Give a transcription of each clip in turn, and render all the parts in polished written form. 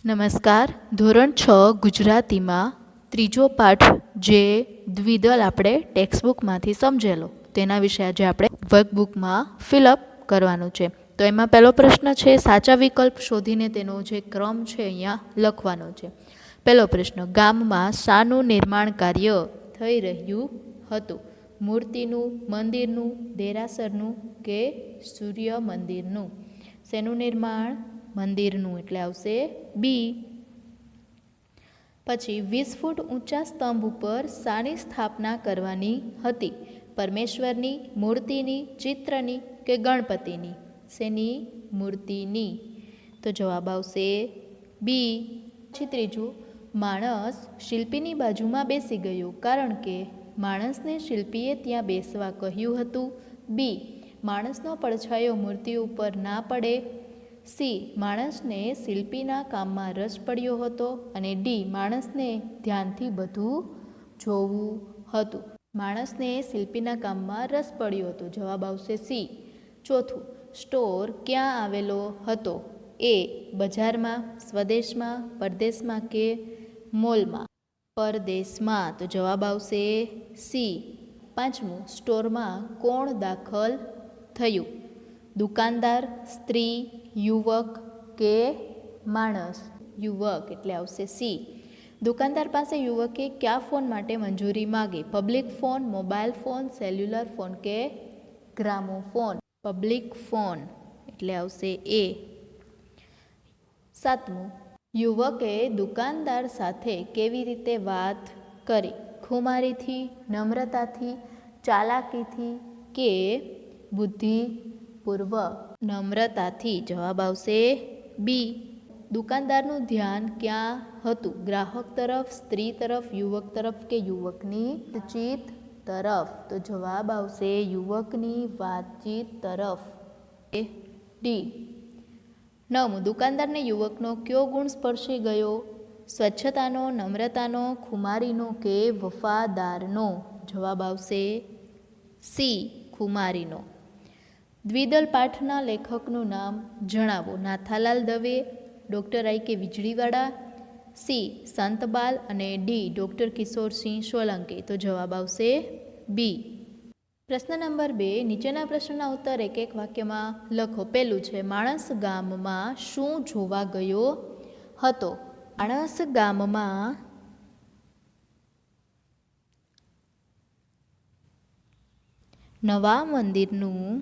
નમસ્કાર. ધોરણ 6 ગુજરાતીમાં ત્રીજો પાઠ જે દ્વિદલ આપણે ટેક્સ્ટબુકમાંથી સમજેલો તેના વિશે આજે આપણે વર્કબુકમાં ફિલઅપ કરવાનું છે. તો એમાં પહેલો પ્રશ્ન છે સાચા વિકલ્પ શોધીને તેનો જે ક્રમ છે અહીંયા લખવાનો છે. પહેલો પ્રશ્ન, ગામમાં શાનું નિર્માણ કાર્ય થઈ રહ્યું હતું? મૂર્તિનું, મંદિરનું, દેરાસરનું કે સૂર્ય મંદિરનું? શેનું નિર્માણ? મંદિરનું, એટલે આવશે બી. પછી 20 ફૂટ ઊંચા સ્તંભ ઉપર શાની સ્થાપના કરવાની હતી? પરમેશ્વરની, મૂર્તિની, ચિત્રની કે ગણપતિની? શેની? મૂર્તિની. તો જવાબ આવશે બી. પછી ત્રીજું, માણસ શિલ્પીની બાજુમાં બેસી ગયો કારણ કે માણસને શિલ્પીએ ત્યાં બેસવા કહ્યું હતું. બી. માણસનો પડછાયો મૂર્તિ ઉપર ના પડે. સી. માણસને શિલ્પીના કામમાં રસ પડ્યો હતો. અને ડી. માણસને ધ્યાનથી બધું જોવું હતું. માણસને શિલ્પીના કામમાં રસ પડ્યો હતો. જવાબ આવશે સી. ચોથું, સ્ટોર ક્યાં આવેલો હતો? એ. બજારમાં, સ્વદેશમાં, પરદેશમાં કે મોલમાં? પરદેશમાં. તો જવાબ આવશે સી. પાંચમું, સ્ટોરમાં કોણ દાખલ થયું? દુકાનદાર, સ્ત્રી, યુવક કે માણસ? યુવક, એટલે આવશે સી. દુકાનદાર પાસે યુવકે કયા ફોન માટે મંજૂરી માગી? Public phone, mobile phone, cellular phone કે ગ્રામોફોન? પબ્લિક ફોન, એટલે આવશે એ. સાતમું, યુવકે દુકાનદાર સાથે કેવી રીતે વાત કરી? ખુમારીથી, નમ્રતાથી, ચાલાકીથી કે બુદ્ધિપૂર્વક? નમ્રતાથી. જવાબ આવશે બી. દુકાનદારનું ધ્યાન ક્યાં હતું? ગ્રાહક તરફ, સ્ત્રી તરફ, યુવક તરફ કે યુવકની વાતચીત તરફ? તો જવાબ આવશે યુવકની વાતચીત તરફ. ડી. નવમું, દુકાનદારને યુવકનો કયો ગુણ સ્પર્શી ગયો? સ્વચ્છતાનો, નમ્રતાનો, ખુમારીનો કે વફાદારનો? જવાબ આવશે સી. ખુમારીનો. દ્વિદલ પાઠના લેખકનું નામ જણાવો. નાથાલાલ દવે, ડૉક્ટર આઈ કે વીજળીવાળા, સી. સંતબાલ અને ડી. ડૉક્ટર કિશોરસિંહ સોલંકી? તો જવાબ આવશે બી. પ્રશ્ન નંબર 2, નીચેના પ્રશ્નના ઉત્તર એક એક વાક્યમાં લખો. પહેલું છે, માણસ ગામમાં શું જોવા ગયો હતો? માણસ ગામમાં નવા મંદિરનું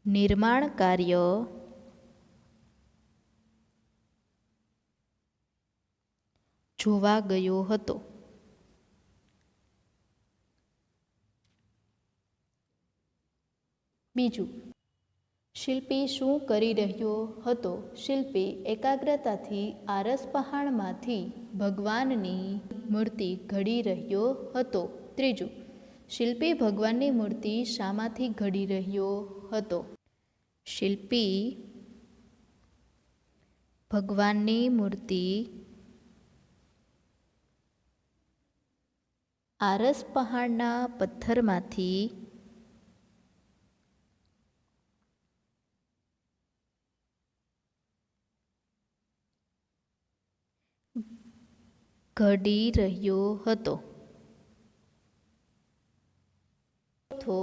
નિર્માણ કાર્ય જોવા ગયો હતો. બીજું, શિલ્પી શું કરી રહ્યો હતો? શિલ્પી એકાગ્રતાથી આરસ પહાણમાંથી ભગવાનની મૂર્તિ ઘડી રહ્યો હતો. ત્રીજું, શિલ્પી ભગવાનની મૂર્તિ શામાંથી ઘડી રહ્યો હતો? શિલ્પી ભગવાનની મૂર્તિ આરસ પહાડના પથ્થરમાંથી ઘડી રહ્યો હતો. ચોથો,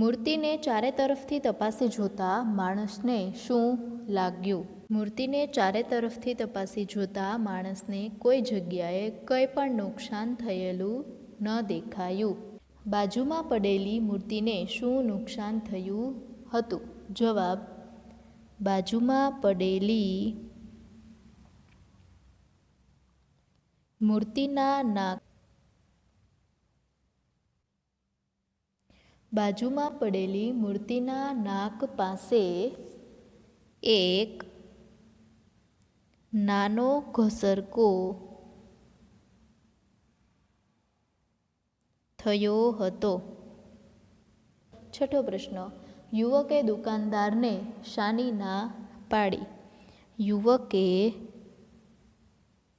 મૂર્તિને ચારે તરફથી તપાસી જોતા માણસને શું લાગ્યું? મૂર્તિને ચારે તરફથી તપાસી જોતા માણસને કોઈ જગ્યાએ કંઈ પણ નુકસાન થયેલું ન દેખાયું. બાજુમાં પડેલી મૂર્તિને શું નુકસાન થયું હતું? જવાબ, બાજુમાં પડેલી મૂર્તિના નાક બાજુમાં પડેલી મૂર્તિના નાક પાસે એક નાનો ઘસરકો થયો હતો. છઠ્ઠો પ્રશ્ન, યુવકે દુકાનદારને શાની ના પાડી? યુવકે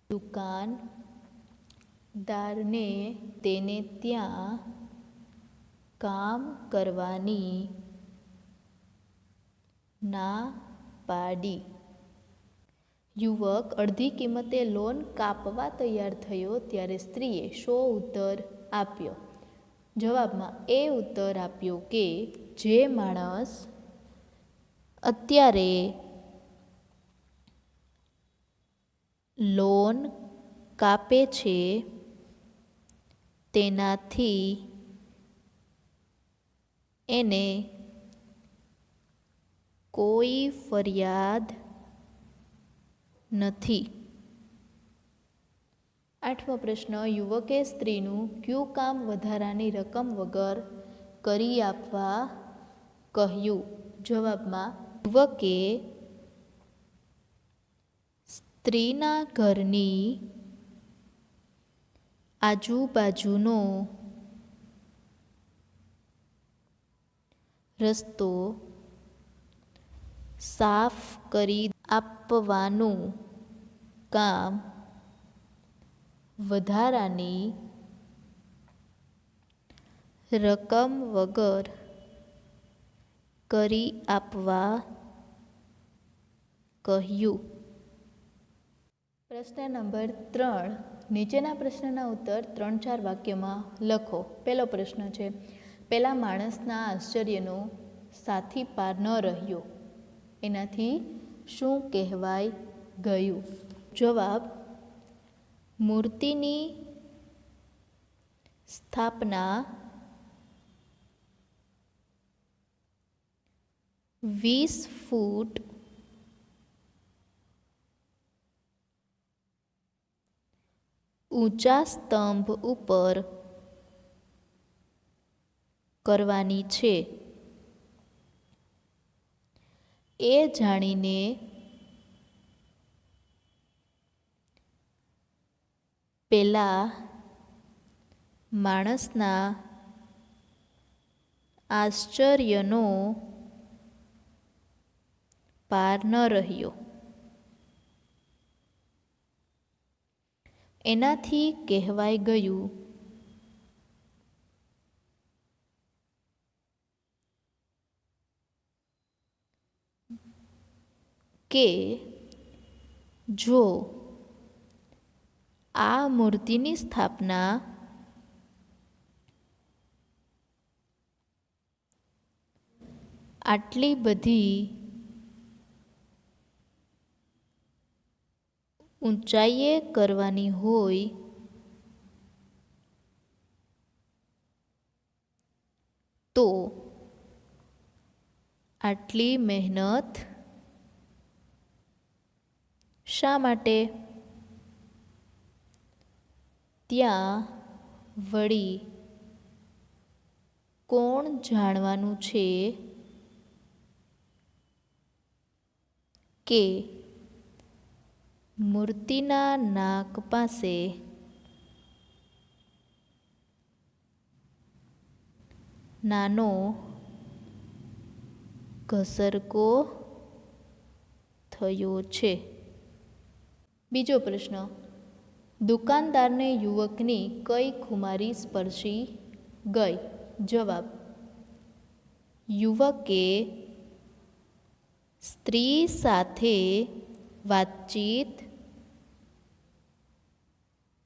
દુકાનદારને તેને ત્યાં કામ કરવાની ના પાડી. યુવક અડધી કિંમતે લોન કાપવા તૈયાર થયો ત્યારે સ્ત્રીએ શો ઉત્તર આપ્યો? જવાબમાં એ ઉત્તર આપ્યો કે જે માણસ અત્યારે લોન કાપે છે તેનાથી એને કોઈ ફરિયાદ નથી. 8મો પ્રશ્ન, યુવકે સ્ત્રીનું કયું કામ વધારાની રકમ વગર કરી આપવા કહ્યું? જવાબમાં યુવકે સ્ત્રીના ઘરની આજુબાજુનો રસ્તો સાફ કરી આપવાનું કામ વધારાની રકમ વગર કરી આપવા કહ્યું. પ્રશ્ન નંબર 3, નીચેના પ્રશ્નના ઉત્તર 3-4 વાક્યમાં લખો. પહેલો પ્રશ્ન છે, પેલા માણસના આશ્ચર્યનો સાથી પાર ન રહ્યો, એનાથી શું કહેવાય ગયું? જવાબ, મૂર્તિની સ્થાપના 20 ફૂટ ઊંચા સ્તંભ ઉપર કરવાની છે. એ જાણીને પેલા માણસના આશ્ચર્યનો પાર ન રહ્યો. એનાથી કહેવાય ગયું કે જો આ મૂર્તિની સ્થાપના આટલી બધી ઊંચાઈએ કરવાની હોય તો આટલી મહેનત શા માટે? ત્યાં વળી કોણ જાણવાનું છે કે મૂર્તિના નાક પાસે નાનો ઘસરકો થયો છે. બીજો પ્રશ્ન, દુકાનદારને યુવકની કઈ ખુમારી સ્પર્શી ગઈ? જવાબ, યુવકે સ્ત્રી સાથે વાતચીત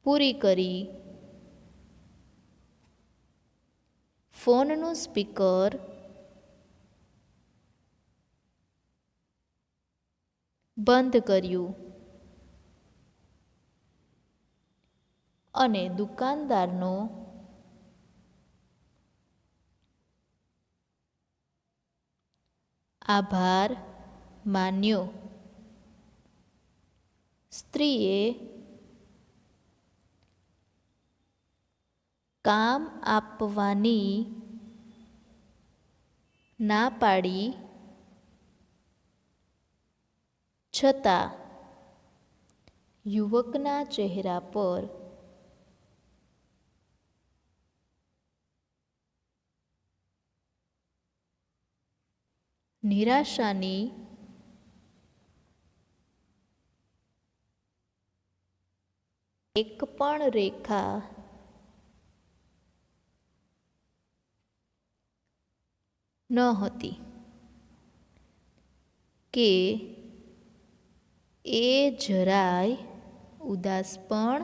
પૂરી કરી ફોનનું સ્પીકર બંધ કર્યું અને દુકાનદારનો આભાર માન્યો. સ્ત્રીએ કામ આપવાની ના પાડી છતાં યુવકના ચહેરા પર નિરાશાની એક પણ રેખા ન હતી. કે એ જરાય ઉદાસ પણ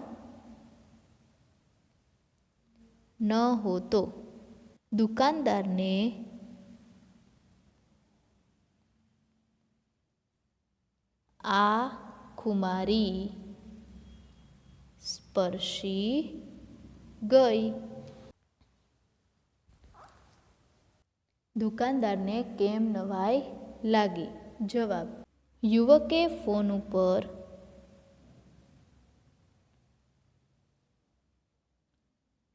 ન હોતો. દુકાનદારને આ ખુમારી સ્પર્શી ગઈ. દુકાનદારને કેમ નવાઈ લાગી? જવાબ: યુવકે ફોન ઉપર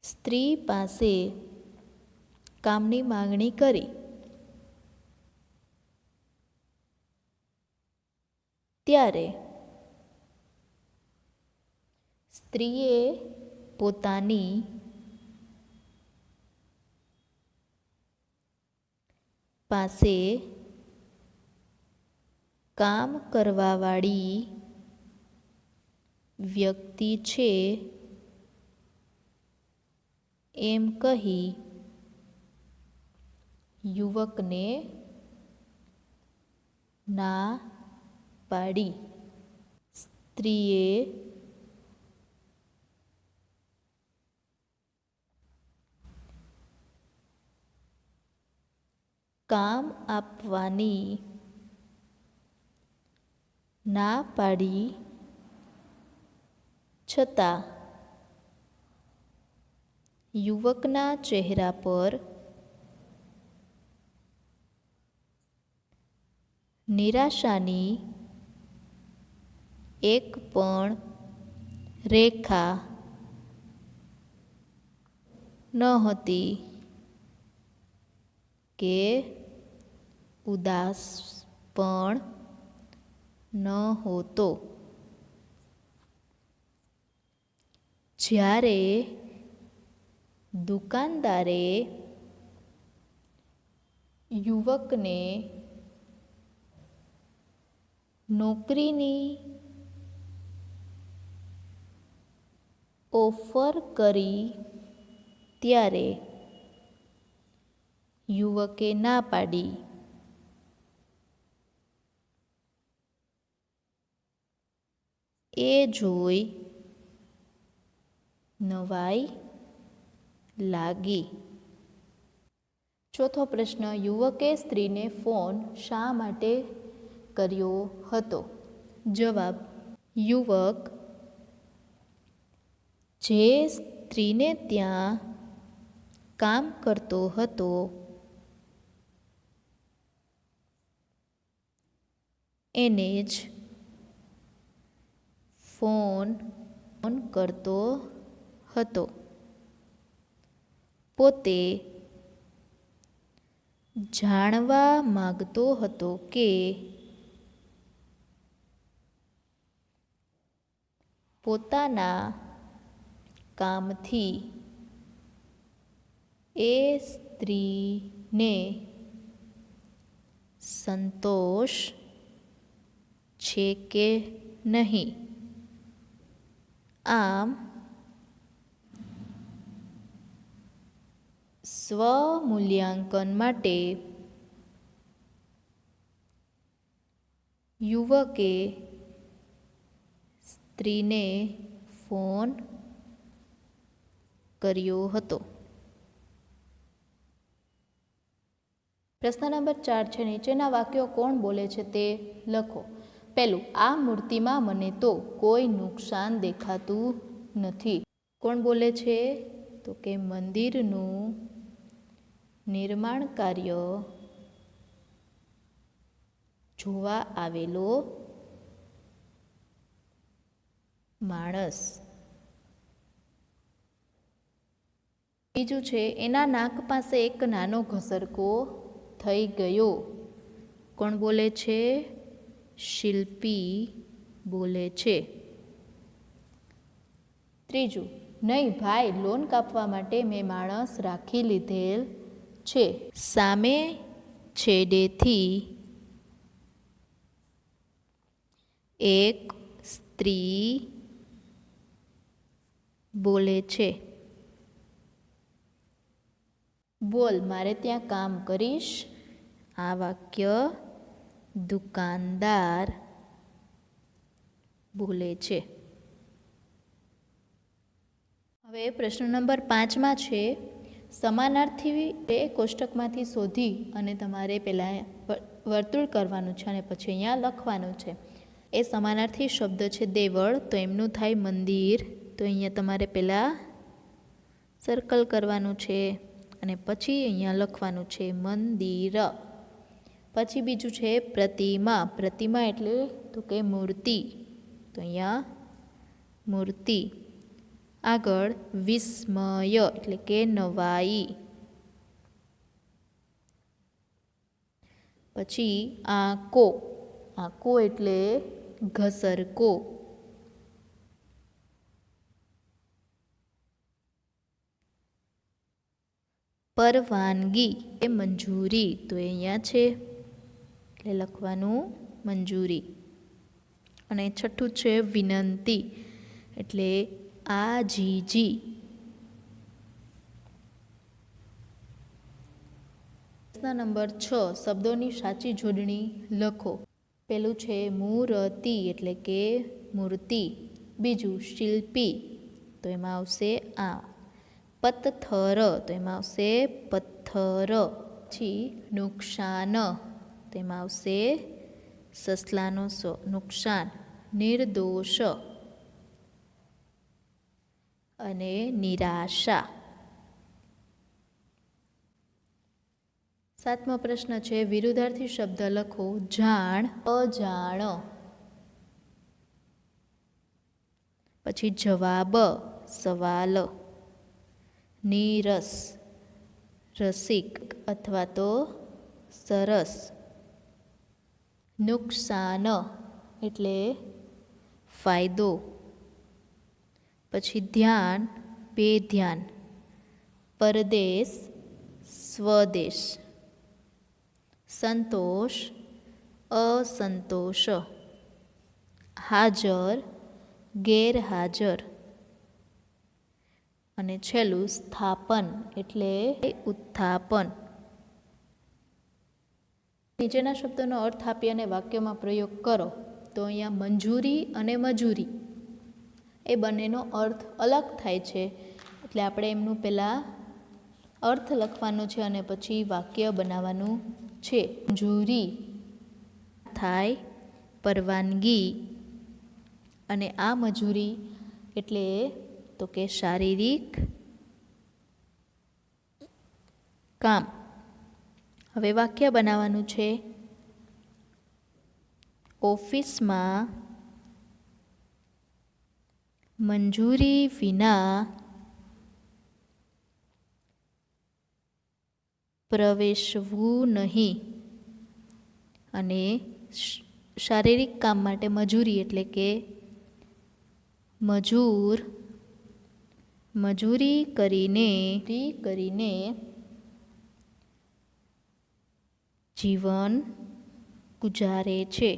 સ્ત્રી પાસે કામની માંગણી કરી. ત્યારે સ્ત્રીએ પોતાની પાસે કામ કરવાવાળી વ્યક્તિ છે એમ કહી યુવકને ના પાડી. સ્ત્રીએ કામ આપવાની ના પાડી છતાં યુવકના ચહેરા પર નિરાશાની એક પણ રેખા નહોતી કે ઉદાસ પણ નહોતો. જ્યારે દુકાનદારે યુવકને નોકરીની ઓફર કરી ત્યારે યુવકે ના પાડી. એ જોઈ નવાઈ લાગી. ચોથો પ્રશ્ન: યુવકે સ્ત્રીને ફોન શા માટે કર્યો હતો? જવાબ: યુવક જે સ્ત્રીને ત્યાં કામ કરતો હતો એને જ ફોન કરતો હતો. પોતે જાણવા માંગતો હતો કે પોતાના કામથી એ સ્ત્રીને સંતોષ છે કે નહીં. આમ સ્વમૂલ્યાંકન માટે યુવકે સ્ત્રીને ફોન કર્યો હતો. પ્રશ્ન નંબર 4 છે. નીચેના વાક્યો કોણ બોલે છે તે લખો. પહેલું: આ મૂર્તિમાં મને તો કોઈ નુકસાન દેખાતું નથી. કોણ બોલે છે? તો કે મંદિરનું નિર્માણ કાર્ય જોવા આવેલો માણસ. બીજું છે, એના નાક પાસે એક નાનો ઘસરકો થઈ ગયો. કોણ બોલે છે? શિલ્પી બોલે છે. ત્રીજું, નહીં ભાઈ, લોન કાપવા માટે મેં માણસ રાખી લીધેલ છે. સામે છેડેથી એક સ્ત્રી બોલે છે. બોલ, મારે ત્યાં કામ કરીશ? આ વાક્ય દુકાનદાર બોલે છે. હવે પ્રશ્ન નંબર 5માં છે, સમાનાર્થી એ કોષ્ટકમાંથી શોધી અને તમારે પહેલાં વર્તુળ કરવાનું છે અને પછી અહીંયા લખવાનું છે. એ સમાનાર્થી શબ્દ છે દેવળ, તો એમનું થાય મંદિર. તો અહીંયા તમારે પહેલાં સર્કલ કરવાનું છે અને પછી અહીંયા લખવાનું છે મંદિર. પછી બીજું છે પ્રતિમા. પ્રતિમા એટલે તો કે મૂર્તિ, તો અહીંયા મૂર્તિ. આગળ વિસ્મય એટલે કે નવાઈ. પછી આંકો. આંકો એટલે ઘસરકો. પરવાનગી એ મંજૂરી, તો અહીંયા છે એટલે લખવાનું મંજૂરી. અને છઠ્ઠું છે વિનંતી એટલે આજીજી. પ્રશ્ન નંબર 6, શબ્દોની સાચી જોડણી લખો. પેલું છે મૂર્તિ એટલે કે મૂર્તિ. બીજું શિલ્પી, તો એમાં આવશે આ. પથ્થર, તો એમાં આવશે પથ્થર. પછી નુકસાન, તો એમાં આવશે સસલાનો સો, નુકસાન. નિર્દોષ અને નિરાશા. 7મો પ્રશ્ન છે, વિરુદ્ધાર્થી શબ્દ લખો. જાણ, અજાણ. પછી જવાબ, સવાલ. નીરસ, રસિક અથવા તો સરસ. નુકસાન એટલે ફાયદો. પછી ધ્યાન, બેધ્યાન. પરદેશ, સ્વદેશ. સંતોષ, અસંતોષ. હાજર, ગેરહાજર. અને છેલ્લું સ્થાપન એટલે ઉત્થાપન. નીચેના શબ્દોનો અર્થ આપી અને વાક્યમાં પ્રયોગ કરો. તો અહીંયા મંજૂરી અને મજૂરી એ બંનેનો અર્થ અલગ થાય છે, એટલે આપણે એમનું પહેલાં અર્થ લખવાનો છે અને પછી વાક્ય બનાવવાનું છે. મંજૂરી થાય પરવાનગી, અને આ મજૂરી એટલે તો કે શારીરિક કામ. હવે વાક્ય બનાવવાનું છે. ઓફિસમાં મંજૂરી વિના પ્રવેશવું નહીં. અને શારીરિક કામ માટે મજૂરી એટલે કે મજૂર મજૂરી કરીને જીવન ગુજારે છે.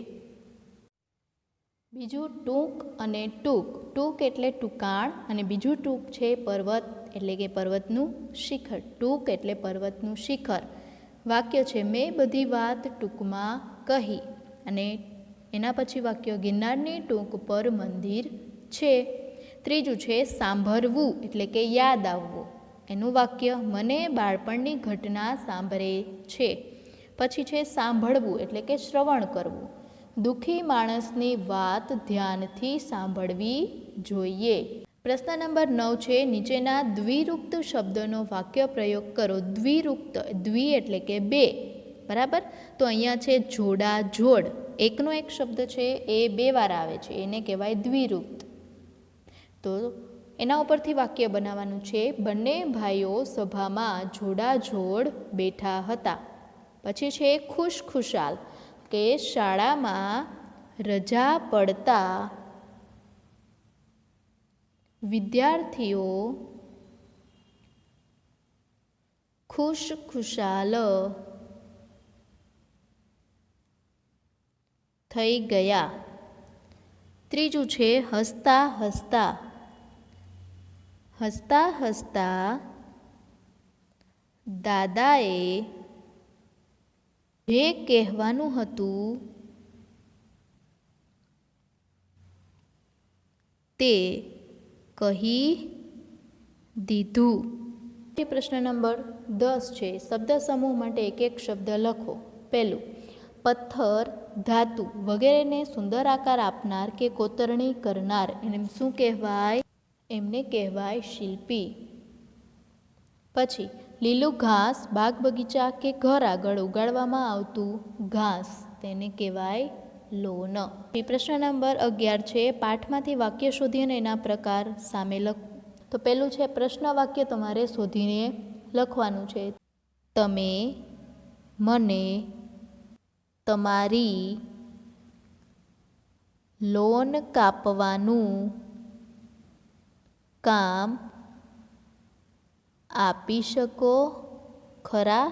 બીજું ટૂંક અને ટૂંક. ટૂંક એટલે ટૂંકાણ અને બીજું ટૂંક છે પર્વત એટલે કે પર્વતનું શિખર. ટૂંક એટલે પર્વતનું શિખર. વાક્ય છે મેં બધી વાત ટૂંકમાં કહી, અને એના પછી વાક્ય ગિરનારની ટૂંક પર મંદિર છે. ત્રીજું છે સાંભળવું એટલે કે યાદ આવવું. એનું વાક્ય મને બાળપણની ઘટના સાંભળે છે. પછી છે સાંભળવું એટલે કે શ્રવણ કરવું. દુઃખી માણસની વાત ધ્યાનથી સાંભળવી જોઈએ. પ્રશ્ન નંબર 9 છે, નીચેના દ્વિરુક્ત શબ્દનો વાક્ય પ્રયોગ કરો. દ્વિરુક્ત, દ્વિ એટલે કે બે, બરાબર. તો અહીંયા છે જોડા જોડ. એકનો એક શબ્દ છે એ બે વાર આવે છે, એને કહેવાય દ્વિરુક્ત. તો એના ઉપરથી વાક્ય બનાવવાનું છે. બંને ભાઈઓ સભામાં જોડાજોડ બેઠા હતા. પછી છે ખુશખુશાલ, કે શાળામાં રજા પડતા વિદ્યાર્થીઓ ખુશખુશાલ થઈ ગયા. ત્રીજું છે હસતા હસતા. હસતા હસતા દાદાએ જે કહેવાનું હતું તે કહી દીધું. પ્રશ્ન નંબર 10 છે. શબ્દ સમૂહ માટે એક એક શબ્દ લખો. પહેલું, પથ્થર, ધાતુ વગેરેને સુંદર આકાર આપનાર કે કોતરણી કરનાર એને શું કહેવાય? એમને કહેવાય શિલ્પી. પછી લીલું ઘાસ, બાગ બગીચા કે ઘર આગળ ઉગાડવામાં આવતું ઘાસ તેને કહેવાય લોન. પ્રશ્ન નંબર 11 છે. પાઠમાંથી વાક્ય શોધી અને એના પ્રકાર સામે લખો. તો પહેલું છે પ્રશ્ન વાક્ય તમારે શોધીને લખવાનું છે. તમે મને તમારી લોન કાપવાનું કામ આપી શકો ખરા?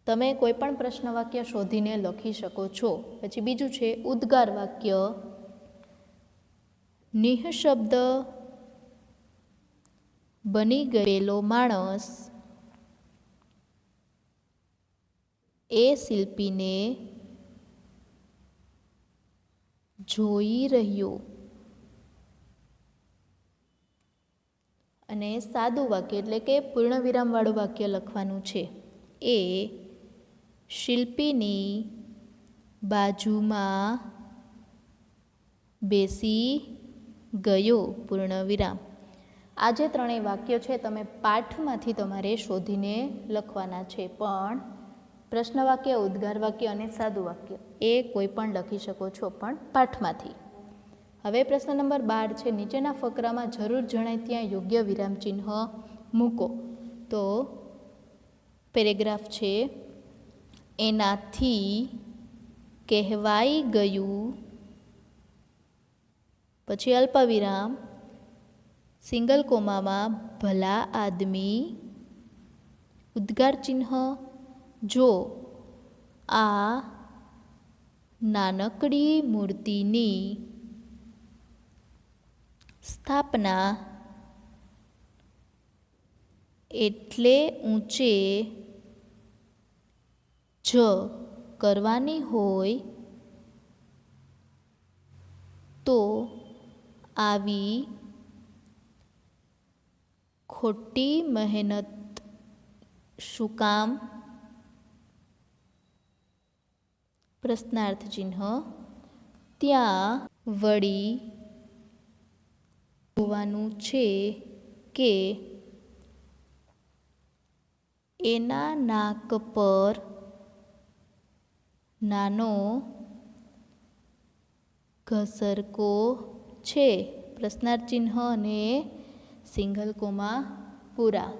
તમે કોઈ પણ પ્રશ્ન વાક્ય શોધીને લખી શકો છો. પછી બીજું છે ઉદ્ગાર વાક્ય. નિઃશબ્દ બની ગયેલો માણસ એ શિલ્પીને જોઈ રહ્યો. અને સાદું વાક્ય એટલે કે પૂર્ણ વિરામવાળું વાક્ય લખવાનું છે. એ શિલ્પીની બાજુમાં બેસી ગયો પૂર્ણ વિરામ. આ જે ત્રણેય વાક્યો છે તમે પાઠમાંથી તમારે શોધીને લખવાના છે. પણ પ્રશ્ન વાક્ય, ઉદ્ગાર વાક્ય અને સાદું વાક્ય એ કોઈ પણ લખી શકો છો, પણ પાઠમાંથી. હવે પ્રશ્ન નંબર 12 છે. નીચેના ફકરામાં જરૂર જણાય ત્યાં યોગ્ય વિરામચિહ્ન મૂકો. તો પેરેગ્રાફ છે એનાથી કહેવાઈ ગયું, પછી અલ્પવિરામ, સિંગલ કોમામાં ભલા આદમી, ઉદ્ગાર ચિહ્ન, જો આ નાનકડી મૂર્તિની સ્થાપના એટલે ઊંચે જ કરવાની હોય તો આવી ખોટી મહેનત શું કામ? પ્રશ્નાર્થ ચિહ્ન. ત્યાં વળી જોવાનું છે કે એના નાક પર નાનો ઘસરકો છે. પ્રશ્નાર્થ ચિહ્ન અને સિંગલ કોમા પૂરા.